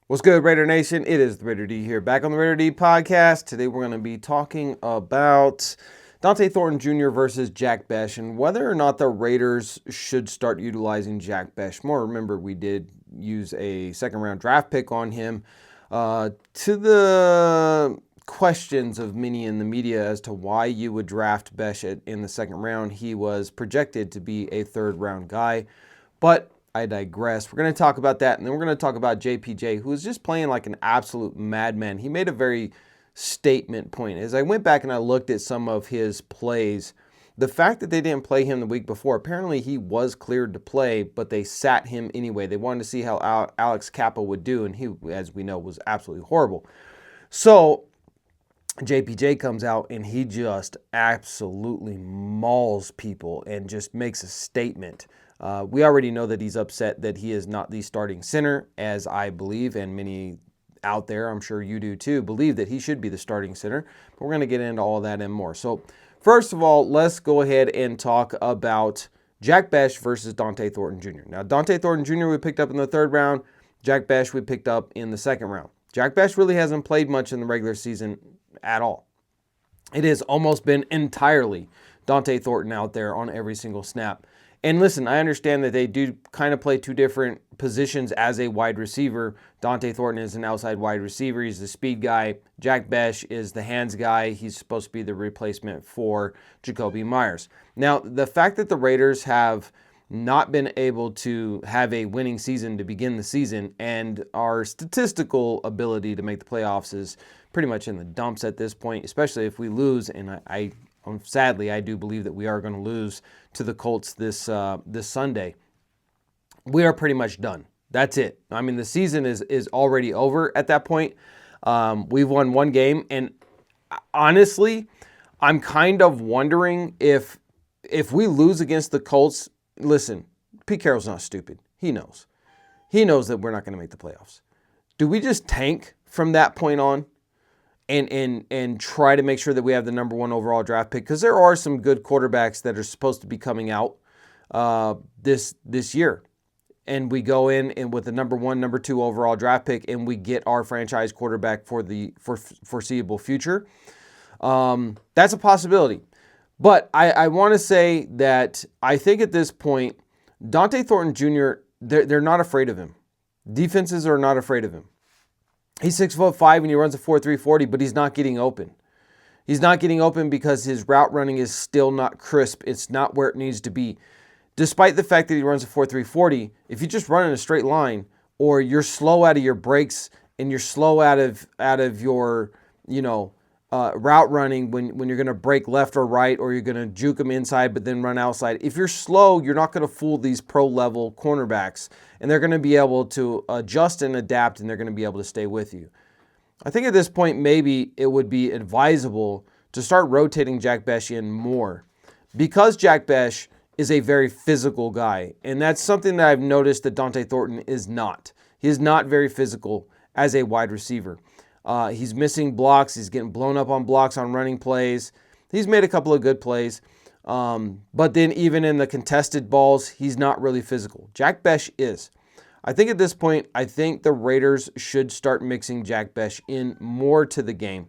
What's good, Raider Nation? It is the Raider D here, back on the Raider D podcast. Today we're going to be talking about Dont'e Thornton Jr. versus Jack Bech and whether or not the Raiders should start utilizing Jack Bech more. Remember, we did use a second-round draft pick on him. To the questions of many in the media as to why you would draft Bech in the second round, he was projected to be a third-round guy, but I digress. We're going to talk about that, and then we're going to talk about JPJ, who is just playing like an absolute madman. He made a very statement point. As I went back and I looked at some of his plays, the fact that they didn't play him the week before, apparently he was cleared to play, but they sat him anyway. They wanted to see how Alex Cappa would do, and he, as we know, was absolutely horrible. So JPJ comes out and he just absolutely mauls people and just makes a statement. We already know that he's upset that he is not the starting center, as I believe, and many out there, I'm sure you do too, believe that he should be the starting center. But we're going to get into all of that and more. So first of all, let's go ahead and talk about Jack Bech versus Dont'e Thornton Jr. Now, Dont'e Thornton Jr. we picked up in the third round. Jack Bech we picked up in the second round. Jack Bech really hasn't played much in the regular season at all. It has almost been entirely Dont'e Thornton out there on every single snap. And listen, I understand that they do kind of play two different positions as a wide receiver. Dont'e Thornton is an outside wide receiver. He's the speed guy. Jack Bech is the hands guy. He's supposed to be the replacement for Jakobi Meyers. Now, the fact that the Raiders have not been able to have a winning season to begin the season, and our statistical ability to make the playoffs is pretty much in the dumps at this point, especially if we lose, and sadly, I do believe that we are going to lose to the Colts this Sunday. We are pretty much done. That's it. I mean, the season is already over at that point. We've won one game, and honestly, I'm kind of wondering if we lose against the Colts. Listen, Pete Carroll's not stupid. He knows. He knows that we're not going to make the playoffs. Do we just tank from that point on? And try to make sure that we have the number one overall draft pick, because there are some good quarterbacks that are supposed to be coming out this year, and we go in and with the number one, number two overall draft pick, and we get our franchise quarterback for the foreseeable future. That's a possibility, but I want to say that I think at this point, Dont'e Thornton Jr. They're not afraid of him. Defenses are not afraid of him. He's 6'5" and he runs a 4.3 40, but he's not getting open. He's not getting open because his route running is still not crisp. It's not where it needs to be. Despite the fact that he runs a 4.3 40, if you just run in a straight line, or you're slow out of your breaks and you're slow out of your route running when you're going to break left or right, or you're going to juke them inside but then run outside. If you're slow, you're not going to fool these pro-level cornerbacks, and they're going to be able to adjust and adapt, and they're going to be able to stay with you. I think at this point, maybe it would be advisable to start rotating Jack Bech in more, because Jack Bech is a very physical guy, and that's something that I've noticed that Dont'e Thornton is not. He is not very physical as a wide receiver. He's missing blocks. He's getting blown up on blocks on running plays. He's made a couple of good plays. But then even in the contested balls, he's not really physical. Jack Bech is. I think at this point, I think the Raiders should start mixing Jack Bech in more to the game.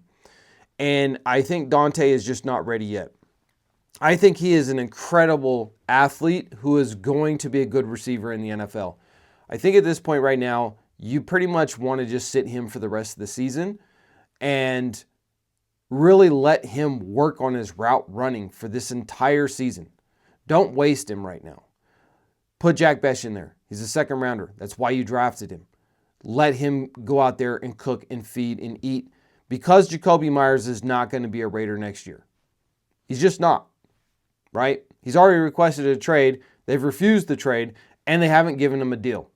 And I think Dont'e is just not ready yet. I think he is an incredible athlete who is going to be a good receiver in the NFL. I think at this point right now, you pretty much want to just sit him for the rest of the season and really let him work on his route running for this entire season. Don't waste him right now. Put Jack Bech in there. He's a second rounder. That's why you drafted him. Let him go out there and cook and feed and eat, because Jakobi Meyers is not going to be a Raider next year. He's just not, right? He's already requested a trade. They've refused the trade, and they haven't given him a deal.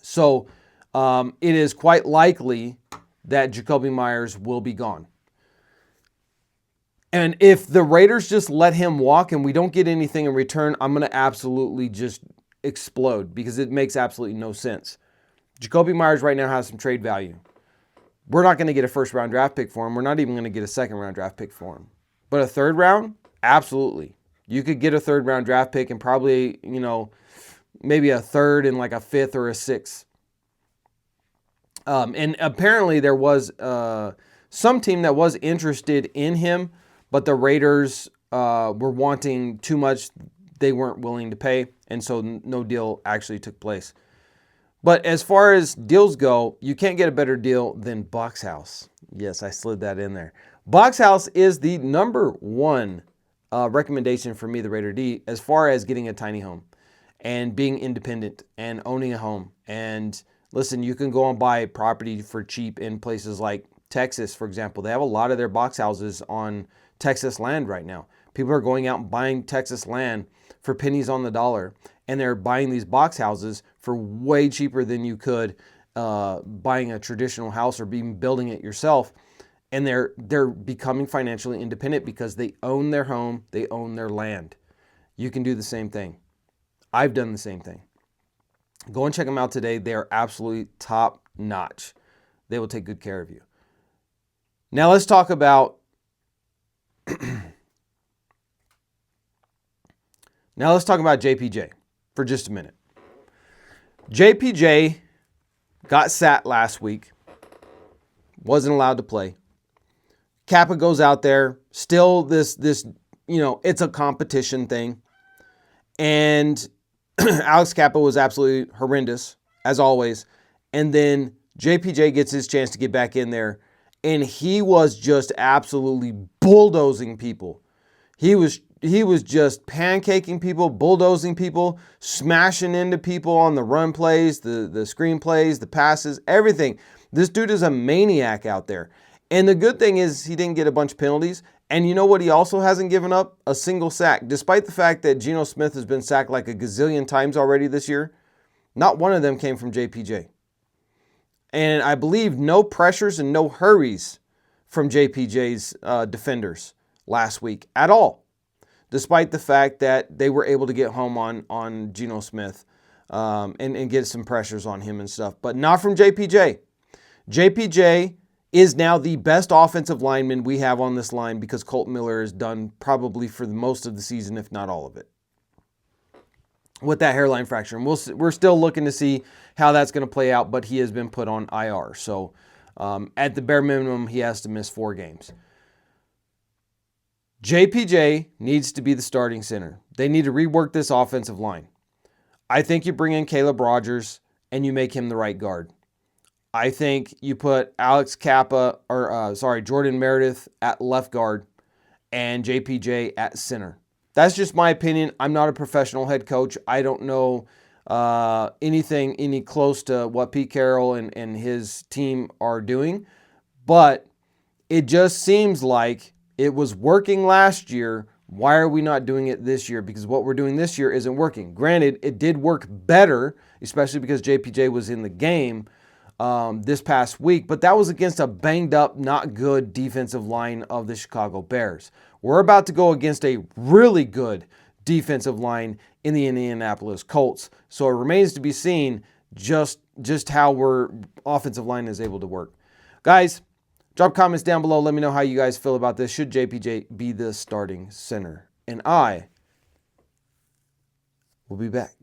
So it is quite likely that Jakobi Meyers will be gone. And if the Raiders just let him walk and we don't get anything in return, I'm going to absolutely just explode, because it makes absolutely no sense. Jakobi Meyers right now has some trade value. We're not going to get a first-round draft pick for him. We're not even going to get a second-round draft pick for him. But a third round? Absolutely. You could get a third-round draft pick and probably, maybe a third and like a fifth or a sixth. And apparently there was some team that was interested in him, but the Raiders were wanting too much. They weren't willing to pay, and so no deal actually took place. But as far as deals go, you can't get a better deal than Box House. Yes, I slid that in there. Box House is the number one recommendation for me, the Raider D, as far as getting a tiny home and being independent and owning a home. And listen, you can go and buy property for cheap in places like Texas, for example. They have a lot of their box houses on Texas land right now. People are going out and buying Texas land for pennies on the dollar, and they're buying these box houses for way cheaper than you could buying a traditional house or even building it yourself. And they're becoming financially independent because they own their home, they own their land. You can do the same thing. I've done the same thing. Go and check them out today. They are absolutely top notch. They will take good care of you. Now let's talk about JPJ for just a minute. JPJ got sat last week. Wasn't allowed to play. Kappa goes out there. Still this it's a competition thing. And Alex Kappa was absolutely horrendous, as always. And then JPJ gets his chance to get back in there, and he was just absolutely bulldozing people. He was just pancaking people, bulldozing people, smashing into people on the run plays, the screen plays, the passes, everything. This dude is a maniac out there. And the good thing is he didn't get a bunch of penalties. And you know what he also hasn't given up? A single sack. Despite the fact that Geno Smith has been sacked like a gazillion times already this year, not one of them came from JPJ. And I believe no pressures and no hurries from JPJ's defenders last week at all, despite the fact that they were able to get home on Geno Smith and get some pressures on him and stuff. But not from JPJ. JPJ is now the best offensive lineman we have on this line because Colt Miller is done probably for the most of the season, if not all of it, with that hairline fracture. And we're still looking to see how that's going to play out, but he has been put on IR. So at the bare minimum, he has to miss 4 games. JPJ needs to be the starting center. They need to rework this offensive line. I think you bring in Caleb Rogers and you make him the right guard. I think you put Jordan Meredith at left guard and JPJ at center. That's just my opinion. I'm not a professional head coach. I don't know anything any close to what Pete Carroll and his team are doing, but it just seems like it was working last year. Why are we not doing it this year? Because what we're doing this year isn't working. Granted, it did work better, especially because JPJ was in the game this past week, but that was against a banged up, not good defensive line of the Chicago Bears. We're about to go against a really good defensive line in the Indianapolis Colts. So it remains to be seen just how our offensive line is able to work. Guys, drop comments down below. Let me know how you guys feel about this. Should JPJ be the starting center? And I will be back.